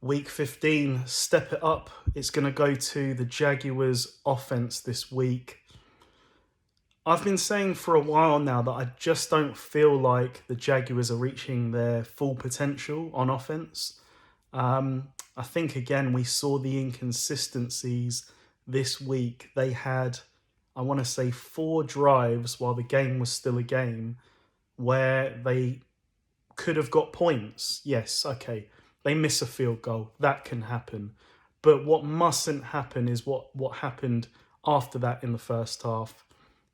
Week 15, step it up. It's going to go to the Jaguars offense this week. I've been saying for a while now that I just don't feel like the Jaguars are reaching their full potential on offense. I think, again, we saw the inconsistencies this week. They had, I want to say, 4 drives while the game was still a game where they could have got points. Yes, okay. They miss a field goal. That can happen. But what mustn't happen is what happened after that in the first half.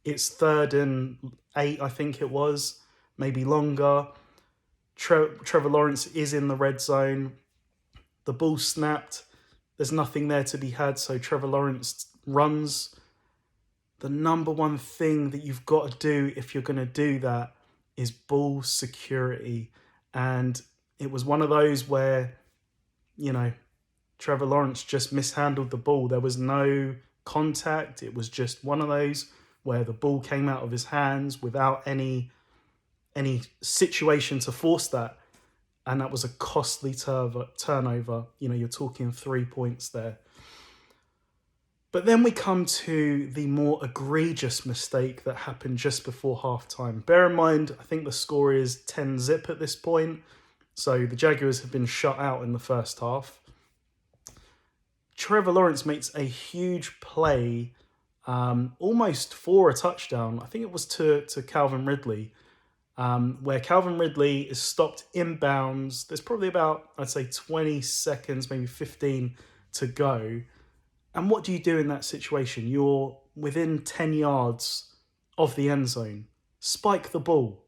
It's 3rd and 8, I think it was, maybe longer. Trevor Lawrence is in the red zone. The ball snapped. There's nothing there to be had, so Trevor Lawrence runs. The number one thing that you've got to do if you're going to do that is ball security. And it was one of those where, Trevor Lawrence just mishandled the ball. There was no contact. It was just one of those where the ball came out of his hands without any situation to force that. And that was a costly turnover. You're talking 3 points there. But then we come to the more egregious mistake that happened just before halftime. Bear in mind, I think the score is 10-0 at this point. So the Jaguars have been shut out in the first half. Trevor Lawrence makes a huge play, almost for a touchdown. I think it was to Calvin Ridley, where Calvin Ridley is stopped inbounds. There's probably about, I'd say, 20 seconds, maybe 15 to go. And what do you do in that situation? You're within 10 yards of the end zone. Spike the ball.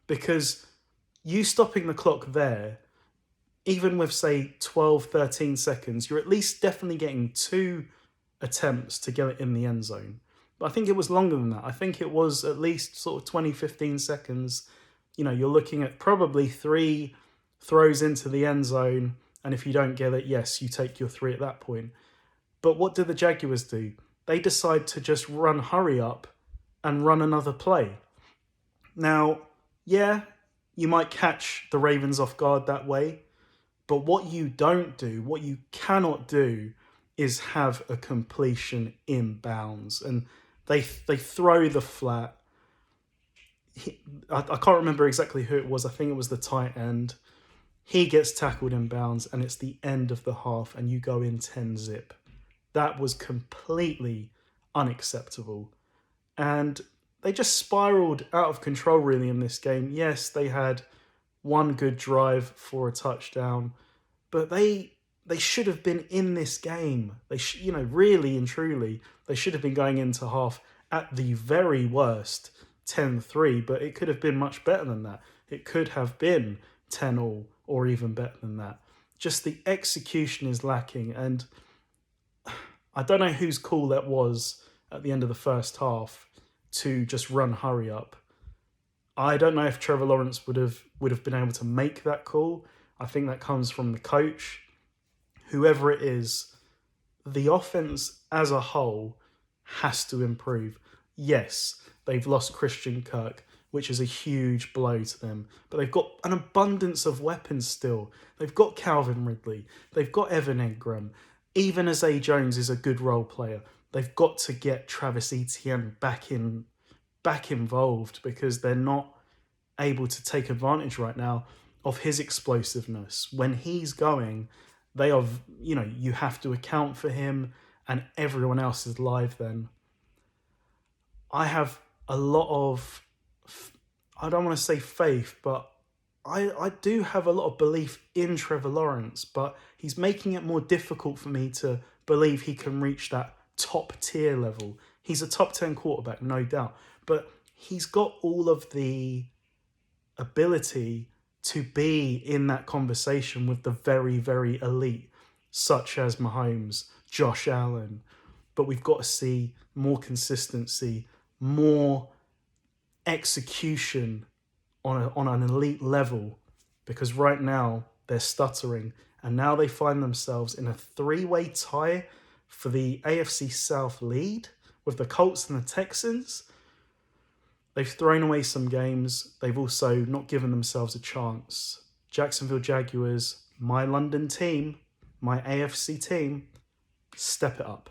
Because you stopping the clock there, even with, say, 12, 13 seconds, you're at least definitely getting 2 attempts to get it in the end zone. But I think it was longer than that. I think it was at least sort of 20, 15 seconds. You're looking at probably 3 throws into the end zone. And if you don't get it, yes, you take your 3 at that point. But what do the Jaguars do? They decide to just run hurry up and run another play. Now, yeah, you might catch the Ravens off guard that way. But what you don't do, what you cannot do, is have a completion inbounds. And they throw the flat. I can't remember exactly who it was. I think it was the tight end. He gets tackled inbounds, and it's the end of the half, and you go in 10-0. That was completely unacceptable. And they just spiraled out of control, really, in this game. Yes, they had one good drive for a touchdown, but they should have been in this game. They really and truly, they should have been going into half at the very worst 10-3, but it could have been much better than that. It could have been 10-all or even better than that. Just the execution is lacking, and I don't know whose call that was at the end of the first half to just run hurry up. I don't know if Trevor Lawrence would have been able to make that call. I think that comes from the coach. Whoever it is, the offense as a whole has to improve. Yes, they've lost Christian Kirk, which is a huge blow to them. But they've got an abundance of weapons still. They've got Calvin Ridley. They've got Evan Engram. Even as A. Jones is a good role player, they've got to get Travis Etienne back involved, because they're not able to take advantage right now of his explosiveness. When he's going, you have to account for him, and everyone else is live then. I have a lot of, I don't want to say faith, but I do have a lot of belief in Trevor Lawrence, but he's making it more difficult for me to believe he can reach that top tier level. He's a top 10 quarterback, no doubt, but he's got all of the ability to be in that conversation with the very, very elite, such as Mahomes, Josh Allen. But we've got to see more consistency, more execution on an elite level, because right now they're stuttering, and now they find themselves in a 3-way tie for the AFC South lead with the Colts and the Texans. They've thrown away some games. They've also not given themselves a chance. Jacksonville Jaguars my London team, my AFC team, step it up.